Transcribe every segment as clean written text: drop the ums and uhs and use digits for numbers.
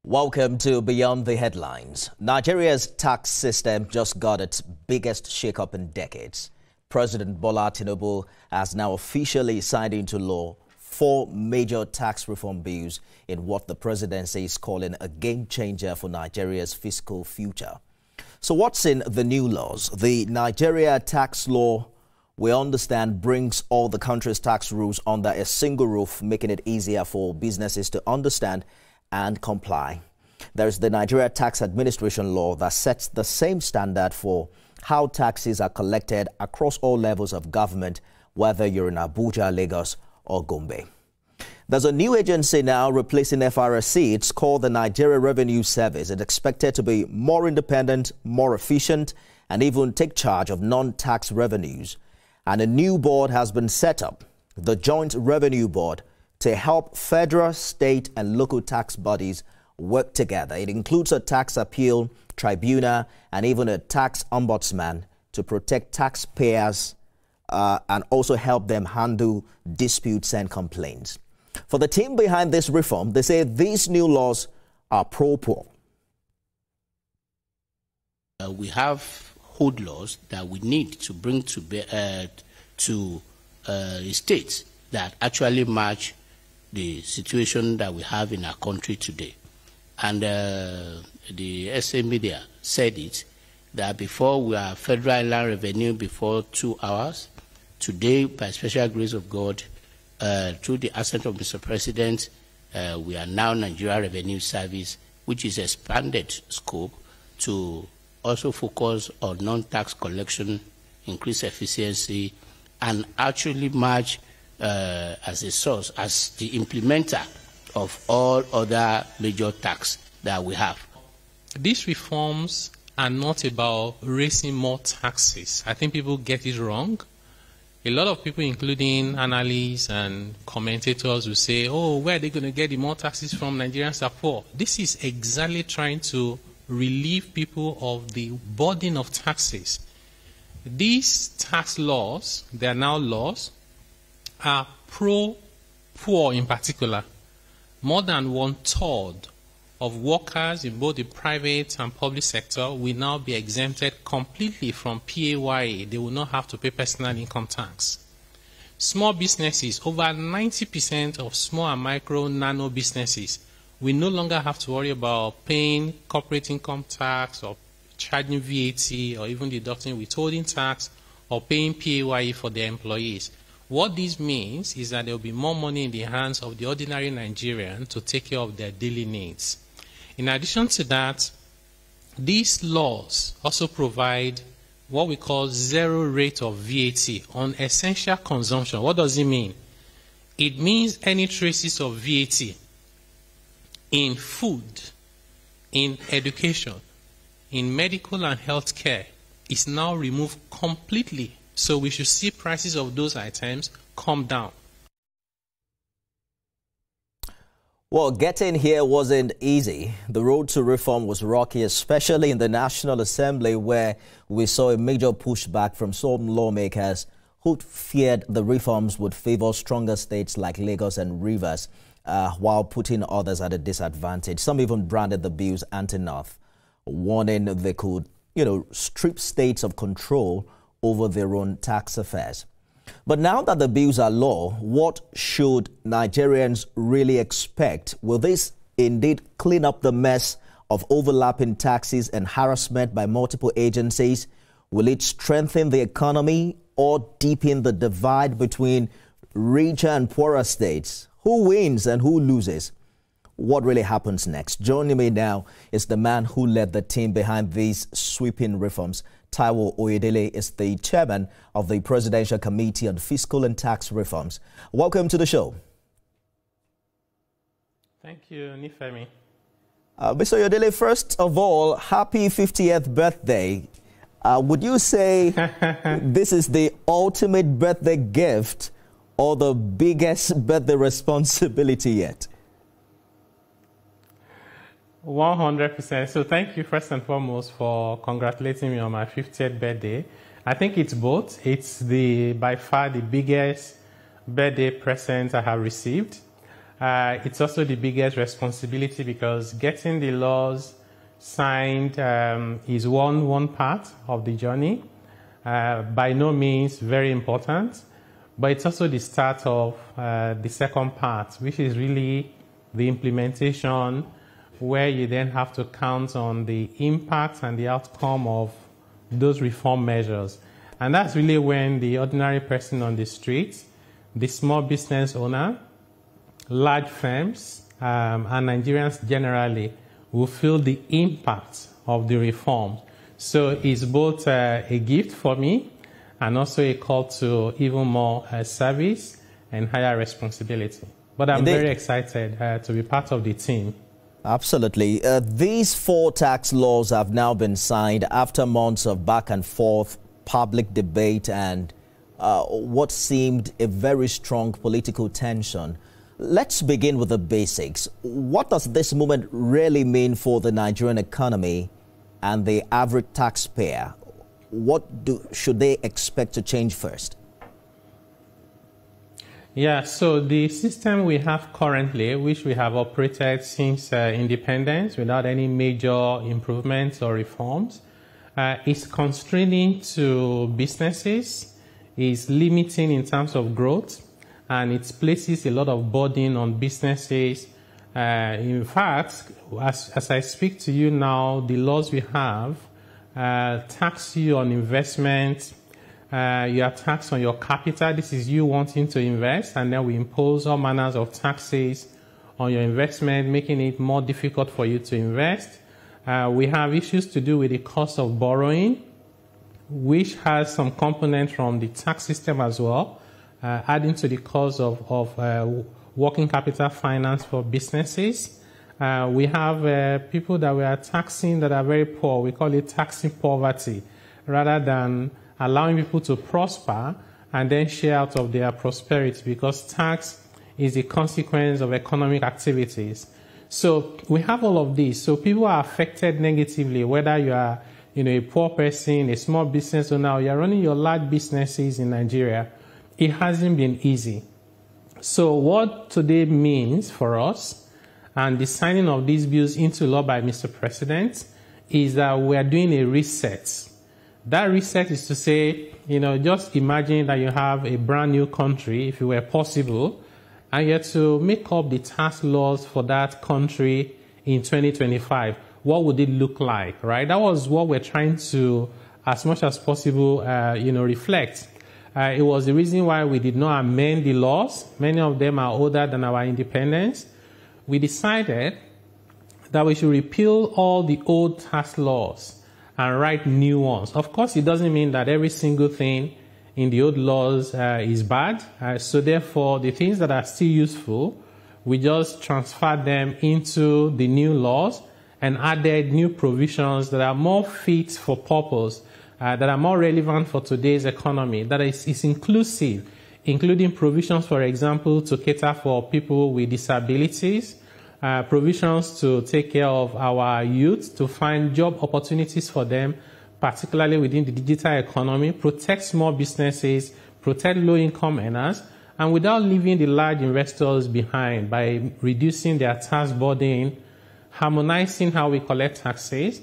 Welcome to Beyond the Headlines. Nigeria's tax system just got its biggest shakeup in decades. President Bola Tinubu has now officially signed into law 4 major tax reform bills in what the presidency is calling a game changer for Nigeria's fiscal future. So what's in the new laws? The Nigeria tax law, we understand, brings all the country's tax rules under a single roof, making it easier for businesses to understand and comply. There's the Nigeria Tax Administration Law that sets the same standard for how taxes are collected across all levels of government, whether you're in Abuja, Lagos, or Gombe. There's a new agency now replacing FRSC. It's called the Nigeria Revenue Service. It's expected to be more independent, more efficient, and even take charge of non-tax revenues. And a new board has been set up, the Joint Revenue Board, to help federal, state, and local tax bodies work together. It includes a tax appeal tribunal and even a tax ombudsman to protect taxpayers and also help them handle disputes and complaints. For the team behind this reform, they say these new laws are pro-poor. We have old laws that we need to bring to states that actually match the situation that we have in our country today. And the SA media said it, that before we are federal inland revenue before 2 hours. Today, by special grace of God, through the assent of Mr. President, we are now Nigeria Revenue Service, which is expanded scope to also focus on non-tax collection, increase efficiency, and actually match as a source, as the implementer of all other major tax that we have. These reforms are not about raising more taxes. I think people get it wrong. A lot of people, including analysts and commentators, will say, oh, where are they going to get the more taxes from? Nigerians are poor. This is exactly trying to relieve people of the burden of taxes. These tax laws, they are now laws, are pro-poor in particular. More than 1/3 of workers in both the private and public sector will now be exempted completely from PAYE. They will not have to pay personal income tax. Small businesses, over 90% of small and micro nano businesses, will no longer have to worry about paying corporate income tax or charging VAT or even deducting withholding tax or paying PAYE for their employees. What this means is that there will be more money in the hands of the ordinary Nigerian to take care of their daily needs. In addition to that, these laws also provide what we call zero rate of VAT on essential consumption. What does it mean? It means any traces of VAT in food, in education, in medical and health care is now removed completely. So we should see prices of those items come down. Well, getting here wasn't easy. The road to reform was rocky, especially in the National Assembly, where we saw a major pushback from some lawmakers who feared the reforms would favor stronger states like Lagos and Rivers, while putting others at a disadvantage. Some even branded the bills anti-North, warning they could, strip states of control over their own tax affairs. But now that the bills are law, what should Nigerians really expect? Will this indeed clean up the mess of overlapping taxes and harassment by multiple agencies? Will it strengthen the economy or deepen the divide between richer and poorer states? Who wins and who loses? What really happens next? Joining me now is the man who led the team behind these sweeping reforms. Taiwo Oyedele is the chairman of the Presidential Committee on Fiscal and Tax Reforms. Welcome to the show. Thank you, Nifemi. Mr. Oyedele, first of all, happy 50th birthday. Would you say this is the ultimate birthday gift or the biggest birthday responsibility yet? 100%. So thank you first and foremost for congratulating me on my 50th birthday. I think it's both. It's by far the biggest birthday present I have received. It's also the biggest responsibility because getting the laws signed is one part of the journey. By no means very important, but it's also the start of the second part, which is really the implementation, where you then have to count on the impact and the outcome of those reform measures. And that's really when the ordinary person on the street, the small business owner, large firms, and Nigerians generally will feel the impact of the reform. So it's both a gift for me and also a call to even more service and higher responsibility. But I'm very excited to be part of the team. Absolutely. These 4 tax laws have now been signed after months of back and forth, public debate, and what seemed a very strong political tension. Let's begin with the basics. What does this movement really mean for the Nigerian economy and the average taxpayer? What should they expect to change first? Yeah, so the system we have currently, which we have operated since independence without any major improvements or reforms, is constraining to businesses, is limiting in terms of growth, and it places a lot of burden on businesses. In fact, as I speak to you now, the laws we have tax you on investment. You are taxed on your capital. This is you wanting to invest, and then we impose all manners of taxes on your investment, making it more difficult for you to invest. We have issues to do with the cost of borrowing, which has some component from the tax system as well, adding to the cost of working capital finance for businesses. We have people that we are taxing that are very poor. We call it taxing poverty, rather than allowing people to prosper and then share out of their prosperity, because tax is a consequence of economic activities. So we have all of this. So people are affected negatively, whether you are a poor person, a small business owner, or you're running your large businesses in Nigeria. It hasn't been easy. So what today means for us, and the signing of these bills into law by Mr. President, is that we are doing a reset. That reset is to say, just imagine that you have a brand new country, if it were possible, and you have to make up the tax laws for that country in 2025. What would it look like, right? That was what we're trying to, as much as possible, reflect. It was the reason why we did not amend the laws. Many of them are older than our independence. We decided that we should repeal all the old tax laws and write new ones. Of course, it doesn't mean that every single thing in the old laws is bad. So therefore, the things that are still useful, we just transfer them into the new laws and added new provisions that are more fit for purpose, that are more relevant for today's economy, that is inclusive, including provisions, for example, to cater for people with disabilities, provisions to take care of our youth, to find job opportunities for them, particularly within the digital economy, protect small businesses, protect low-income earners, and without leaving the large investors behind by reducing their tax burden, harmonizing how we collect taxes,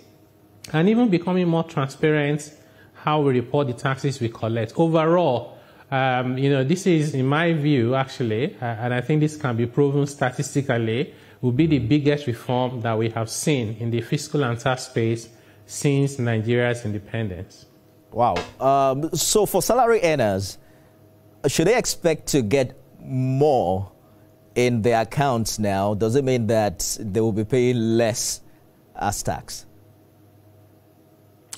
and even becoming more transparent how we report the taxes we collect. Overall, this is, in my view, actually, and I think this can be proven statistically, will be the biggest reform that we have seen in the fiscal and tax space since Nigeria's independence. Wow. So for salary earners, should they expect to get more in their accounts now? Does it mean that they will be paying less as tax?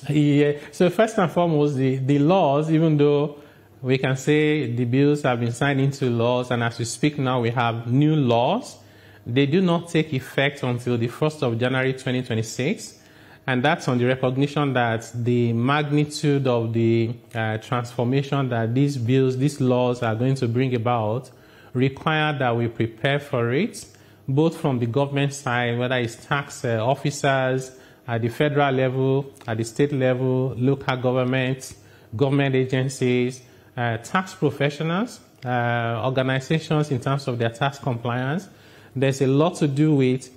Yeah. So first and foremost, the laws, even though we can say the bills have been signed into laws, and as we speak now, we have new laws, they do not take effect until the 1st of January 2026. And that's on the recognition that the magnitude of the transformation that these bills, these laws are going to bring about require that we prepare for it, both from the government side, whether it's tax officers at the federal level, at the state level, local governments, government agencies, tax professionals, organizations in terms of their tax compliance. There's a lot to do with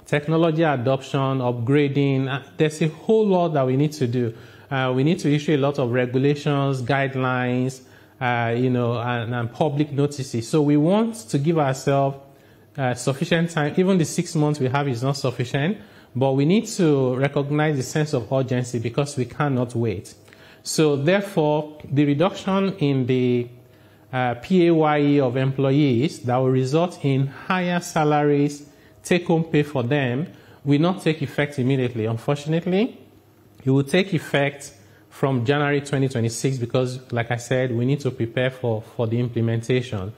technology adoption, upgrading. There's a whole lot that we need to do. We need to issue a lot of regulations, guidelines, and public notices. So we want to give ourselves sufficient time. Even the 6 months we have is not sufficient, but we need to recognize the sense of urgency because we cannot wait. So therefore, the reduction in the PAYE of employees that will result in higher salaries, take-home pay for them, will not take effect immediately. Unfortunately, it will take effect from January 2026 because, like I said, we need to prepare for the implementation.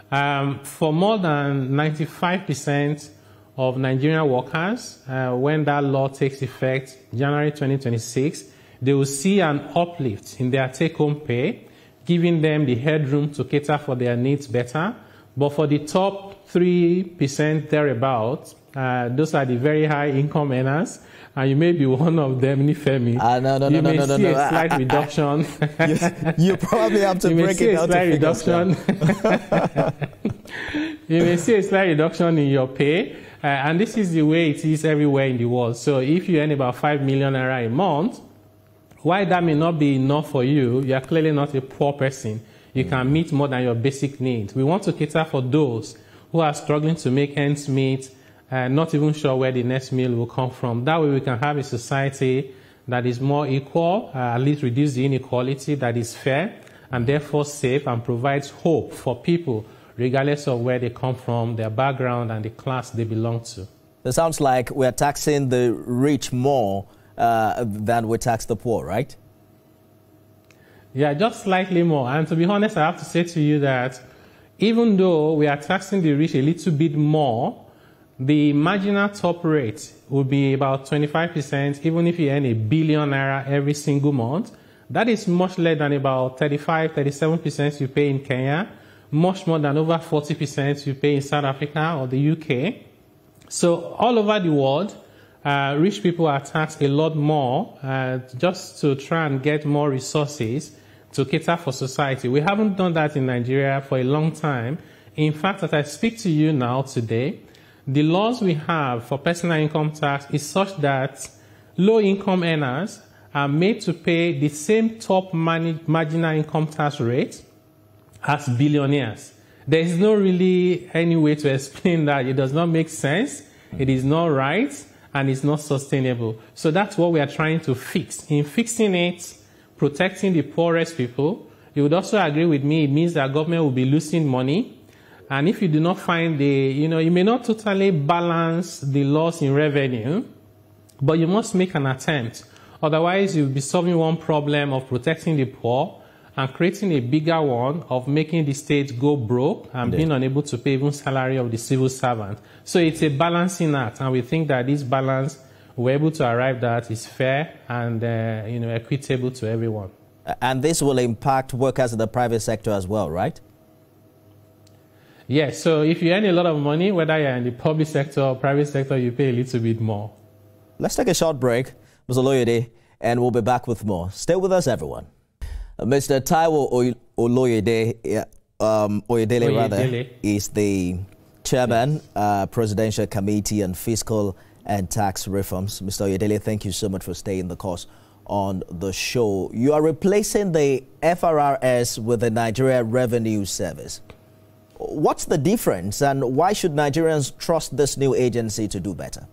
For more than 95% of Nigerian workers, when that law takes effect, January 2026, they will see an uplift in their take-home pay, giving them the headroom to cater for their needs better. But for the top 3% thereabouts, those are the very high income earners, and you may be one of them, Nifemi. You may see a slight reduction. You probably have to break it out to reduction. You may see a slight reduction in your pay, and this is the way it is everywhere in the world. So if you earn about 5 million naira a month, while that may not be enough for you, you are clearly not a poor person. You can meet more than your basic needs. We want to cater for those who are struggling to make ends meet, not even sure where the next meal will come from. That way we can have a society that is more equal, at least reduce the inequality, that is fair, and therefore safe and provides hope for people, regardless of where they come from, their background, and the class they belong to. It sounds like we're taxing the rich more than we tax the poor, right? Yeah, just slightly more. And to be honest, I have to say to you that even though we are taxing the rich a little bit more, the marginal top rate will be about 25%, even if you earn ₦1 billion every single month. That is much less than about 35–37% you pay in Kenya, much more than over 40% you pay in South Africa or the UK. So all over the world, rich people are taxed a lot more just to try and get more resources to cater for society. We haven't done that in Nigeria for a long time. In fact, as I speak to you now today, the laws we have for personal income tax is such that low-income earners are made to pay the same top marginal income tax rate as billionaires. There is no really any way to explain that. It does not make sense. It is not right, and it's not sustainable. So that's what we are trying to fix. In fixing it, protecting the poorest people, you would also agree with me, it means that government will be losing money. And if you do not find you may not totally balance the loss in revenue, but you must make an attempt. Otherwise, you'll be solving one problem of protecting the poor and creating a bigger one of making the state go broke and being unable to pay even salary of the civil servant. So it's a balancing act, and we think that this balance we're able to arrive at is fair and equitable to everyone. And this will impact workers in the private sector as well, right? Yes, so if you earn a lot of money, whether you're in the public sector or private sector, you pay a little bit more. Let's take a short break, Mr. Oyedele, and we'll be back with more. Stay with us, everyone. Mr. Taiwo Oyedele is the chairman, Presidential Committee on Fiscal and Tax Reforms. Mr. Oyedele, thank you so much for staying the course on the show. You are replacing the FRRS with the Nigeria Revenue Service. What's the difference, and why should Nigerians trust this new agency to do better?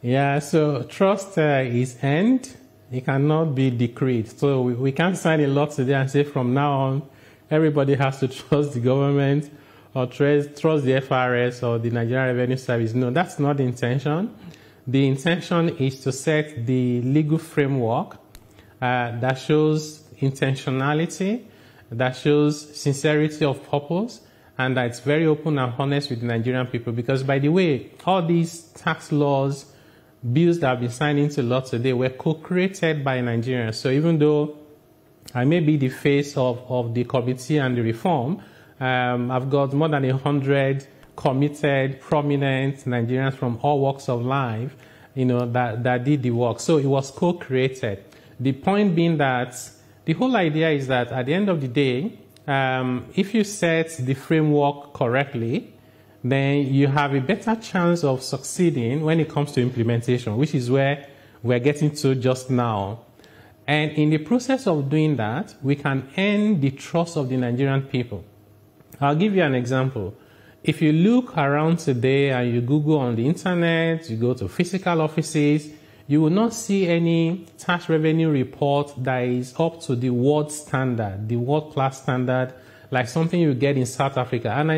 Yeah, so trust is earned. It cannot be decreed. So we can't sign a law today and say from now on, everybody has to trust the government or trust the FRS or the Nigerian Revenue Service. No, that's not the intention. The intention is to set the legal framework that shows intentionality, that shows sincerity of purpose, and that it's very open and honest with the Nigerian people. Because, by the way, all these tax laws, bills that have been signed into law today were co-created by Nigerians. So even though I may be the face of the committee and the reform, I've got more than 100 committed, prominent Nigerians from all walks of life, that did the work. So it was co-created. The point being that the whole idea is that at the end of the day, if you set the framework correctly, then you have a better chance of succeeding when it comes to implementation, which is where we're getting to just now. And in the process of doing that, we can earn the trust of the Nigerian people. I'll give you an example. If you look around today and you Google on the internet, you go to physical offices, you will not see any tax revenue report that is up to the world standard, the world-class standard, like something you get in South Africa. And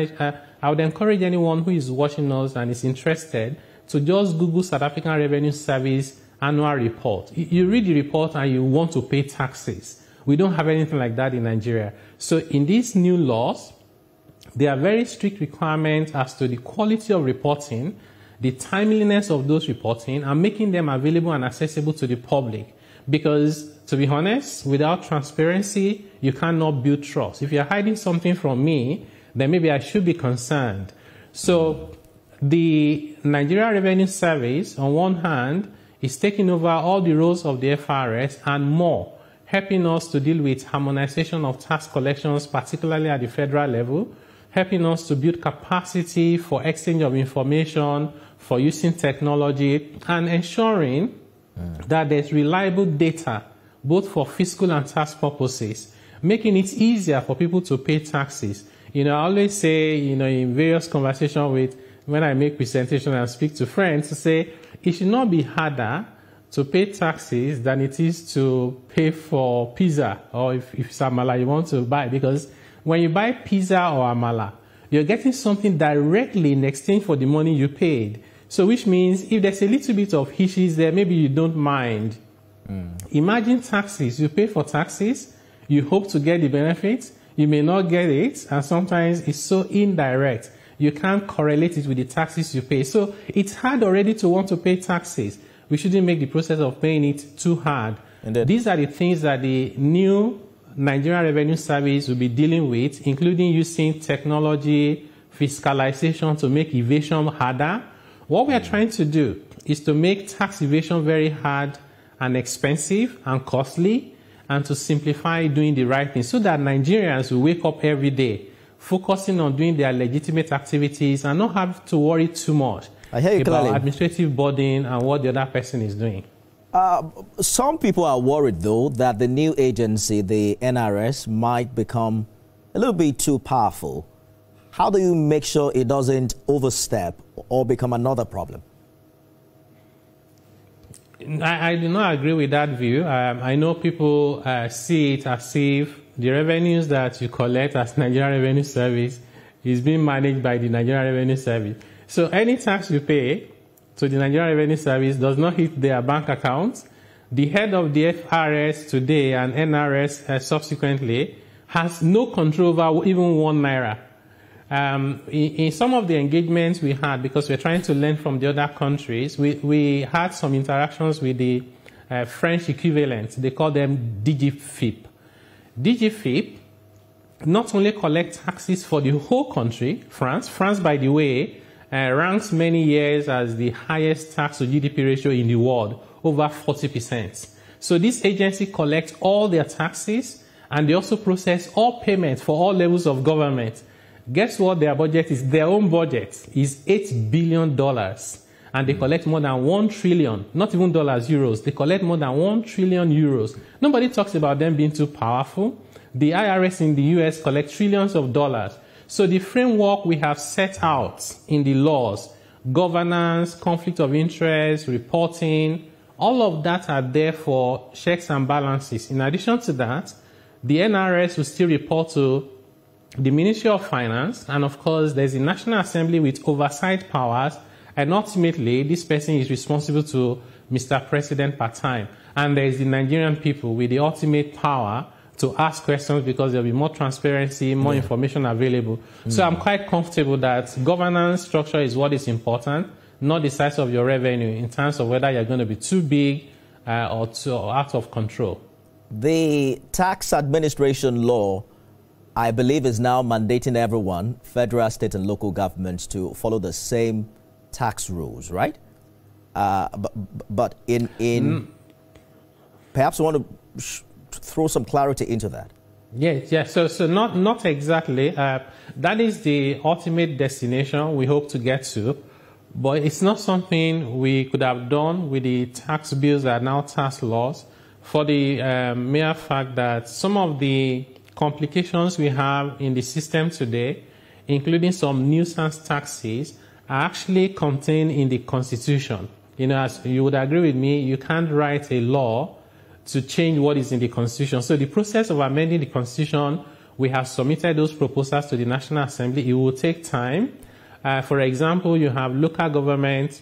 I would encourage anyone who is watching us and is interested to just Google South African Revenue Service annual report. You read the report and you want to pay taxes. We don't have anything like that in Nigeria. So in these new laws, there are very strict requirements as to the quality of reporting, the timeliness of those reporting, and making them available and accessible to the public. Because, to be honest, without transparency, you cannot build trust. If you're hiding something from me, then maybe I should be concerned. So the Nigeria Revenue Service, on one hand, is taking over all the roles of the FRS and more, helping us to deal with harmonization of tax collections, particularly at the federal level, helping us to build capacity for exchange of information, for using technology, and ensuring that there's reliable data, both for fiscal and tax purposes, making it easier for people to pay taxes. I always say, in various conversations when I make presentations and speak to friends, to say it should not be harder to pay taxes than it is to pay for pizza, or if it's amala you want to buy, because when you buy pizza or amala, you're getting something directly in exchange for the money you paid. So which means if there's a little bit of issues there, maybe you don't mind. Imagine taxes. You pay for taxes, you hope to get the benefits, you may not get it, and sometimes it's so indirect. You can't correlate it with the taxes you pay. So it's hard already to want to pay taxes. We shouldn't make the process of paying it too hard. These are the things that the new Nigerian Revenue Service will be dealing with, including using technology, fiscalization to make evasion harder. What we are trying to do is to make tax evasion very hard and expensive and costly, and to simplify doing the right thing so that Nigerians will wake up every day focusing on doing their legitimate activities and not have to worry too much about administrative burden and what the other person is doing. Some people are worried, though, that the new agency, the NRS, might become a little bit too powerful. How do you make sure it doesn't overstep or become another problem? I do not agree with that view. I know people see it as if the revenues that you collect as Nigerian Revenue Service is being managed by the Nigerian Revenue Service. So any tax you pay to the Nigerian Revenue Service does not hit their bank accounts. The head of the FRS today and NRS subsequently has no control over even 1 naira. In some of the engagements we had, because we're trying to learn from the other countries, we had some interactions with the French equivalent. They call them DGFIP. DGFIP not only collects taxes for the whole country, France, by the way, ranks many years as the highest tax to GDP ratio in the world, over 40%. So this agency collects all their taxes, and they also process all payments for all levels of government. Guess what their budget is? Their own budget is $8 billion. And they collect more than 1 trillion, not even dollars, euros. They collect more than 1 trillion euros. Nobody talks about them being too powerful. The IRS in the US collects trillions of dollars. So the framework we have set out in the laws, governance, conflict of interest, reporting, all of that are there for checks and balances. In addition to that, the NRS will still report to the Ministry of Finance, and of course, there's the National Assembly with oversight powers, and ultimately, this person is responsible to Mr. President per time. And there's the Nigerian people with the ultimate power to ask questions because there'll be more transparency, more information available. So I'm quite comfortable that governance structure is what is important, not the size of your revenue in terms of whether you're going to be too big or out of control. The tax administration law, I believe, is now mandating everyone, federal, state, and local governments, to follow the same tax rules, right? But perhaps I want to throw some clarity into that. Yes. So not exactly. That is the ultimate destination we hope to get to, but it's not something we could have done with the tax bills that are now tax laws, for the mere fact that some of the complications we have in the system today, including some nuisance taxes, are actually contained in the Constitution. You know, as you would agree with me, you can't write a law to change what is in the Constitution. So the process of amending the Constitution, we have submitted those proposals to the National Assembly. It will take time. For example, you have local governments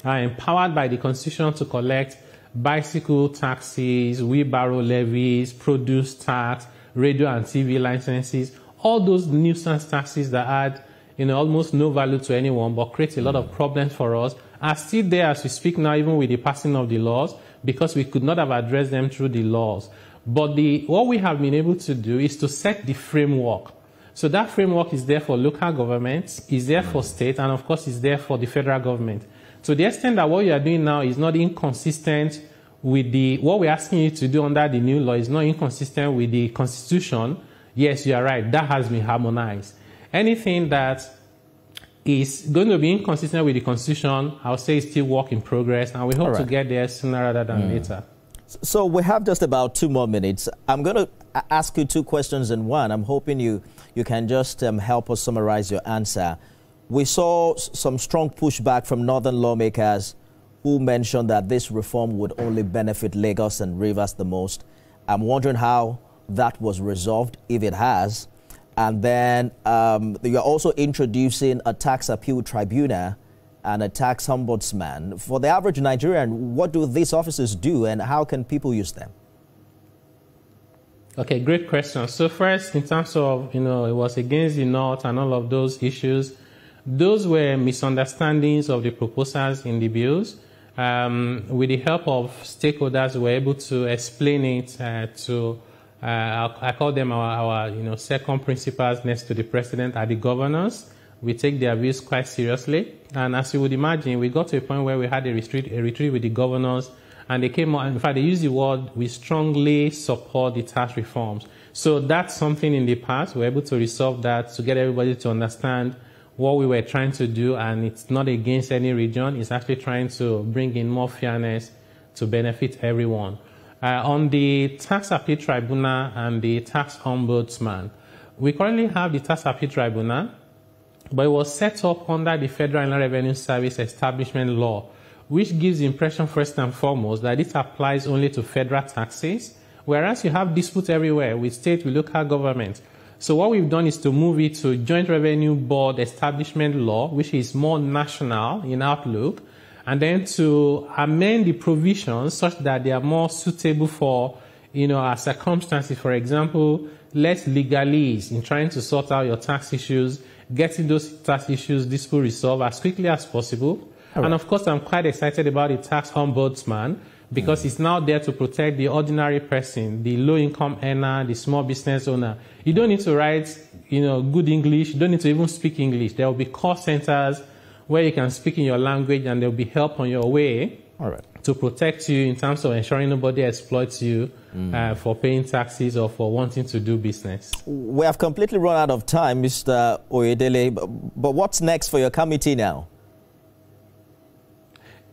are empowered by the Constitution to collect bicycle taxes, wheelbarrow levies, produce tax, radio and TV licenses, all those nuisance taxes that add almost no value to anyone but create a lot of problems for us, are still there as we speak now, even with the passing of the laws, because we could not have addressed them through the laws. But what we have been able to do is to set the framework. So that framework is there for local governments, is there for state, and of course is there for the federal government. To the extent that what you are doing now is not inconsistent with what we're asking you to do under the new law is not inconsistent with the Constitution, yes, you are right, that has been harmonized. Anything that is going to be inconsistent with the Constitution, I'll say it's still work in progress, and we hope to get there sooner rather than later. So we have just about 2 more minutes. I'm going to ask you 2 questions in one. I'm hoping you can just help us summarize your answer. We saw some strong pushback from northern lawmakers who mentioned that this reform would only benefit Lagos and Rivers the most. I'm wondering how that was resolved, if it has. And then you're also introducing a tax appeal tribunal and a tax ombudsman. For the average Nigerian, what do these offices do and how can people use them? Okay, great question. So first, in terms of, it was against the North and all of those issues, those were misunderstandings of the proposals in the bills. With the help of stakeholders, we were able to explain it to I call them our second principals next to the president are the governors. We take their views quite seriously. And as you would imagine, we got to a point where we had a retreat with the governors, and they came on, in fact, they used the word, we strongly support the tax reforms. So that's something in the past. We were able to resolve that to get everybody to understand what we were trying to do, and it's not against any region. It's actually trying to bring in more fairness to benefit everyone. On the tax appeal tribunal and the tax ombudsman, we currently have the tax appeal tribunal, but it was set up under the Federal Inland Revenue Service Establishment Law, which gives the impression first and foremost that it applies only to federal taxes, whereas you have disputes everywhere with state, with local government. So what we've done is to move it to Joint Revenue Board Establishment Law, which is more national in outlook, and then to amend the provisions such that they are more suitable for, our circumstances. For example, less legalese in trying to sort out your tax issues, getting those tax issues dispute resolved as quickly as possible. Right. And of course, I'm quite excited about the tax ombudsman because it's now there to protect the ordinary person, the low-income earner, the small business owner. You don't need to write, good English. You don't need to even speak English. There will be call centers where you can speak in your language, and there will be help on your way to protect you in terms of ensuring nobody exploits you for paying taxes or for wanting to do business. We have completely run out of time, Mr. Oyedele, but what's next for your committee now?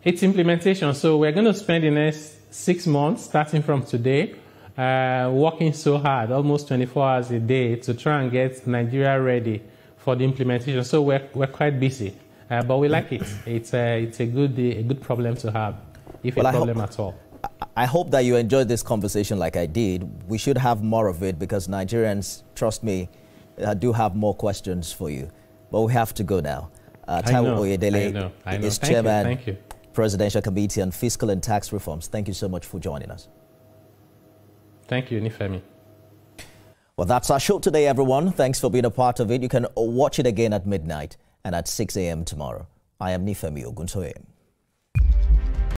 It's implementation. So we're going to spend the next 6 months, starting from today, working so hard, almost 24 hours a day, to try and get Nigeria ready for the implementation. So we're quite busy. But we like it. It's a good problem to have, if a problem at all. I hope that you enjoyed this conversation like I did. We should have more of it because Nigerians, trust me, do have more questions for you. But we have to go now. Taiwo Oyedele is Chairman, Presidential Committee on Fiscal and Tax Reforms. Thank you so much for joining us. Thank you, Nifemi. Well, that's our show today, everyone. Thanks for being a part of it. You can watch it again at midnight and at 6 a.m. tomorrow. I am Nifemi Ogunsoye.